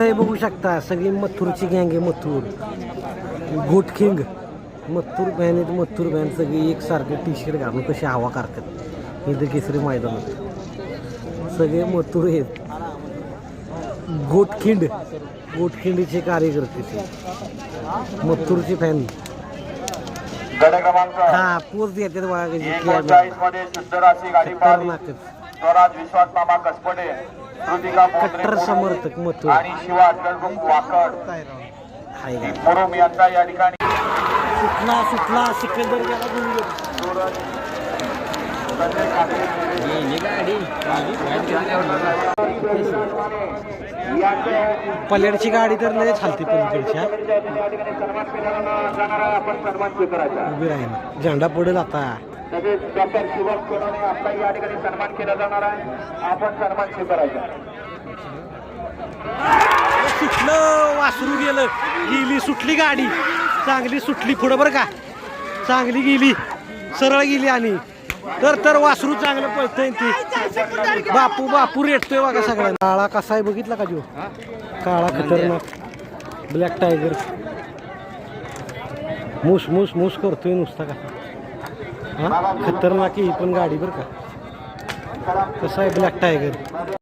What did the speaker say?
हे बघू शकता सगळी मथुरची गँग आहे. मथुर गोटकिंग मथुर बॅन आहेत. मथुर बॅन सगळी एकसारखे टी शर्ट घालून कशी हवा करतात. इथं केसरी मैदानात सगळे मथुर आहेत. गोटखिंडीचे कार्यकर्ते ते मथुरचे फॅन. हा पोच देतात बघा कट्टर समर्थक मथुर आणि सुटला सिकंदर गेला पल्याडची गाडी तर लय चालते. पलीकडच्या उभी राहील झेंडा पडेल आता. सुटलं वासरू गेलं. गेली सुटली गाडी चांगली सुटली पुढं बरं का. चांगली गेली सरळ गेली आणि तर वासरू चांगलं पळतंय. ती बापू रेटतोय बघा सगळ्यांना. काळा कसा आहे बघितला का जो काळा खतरनाक ब्लॅक टायगर मूस करतोय नुसता का. हा खतरनाक ही पण गाडी बरं का. कसा आहे ब्लॅक टायगर.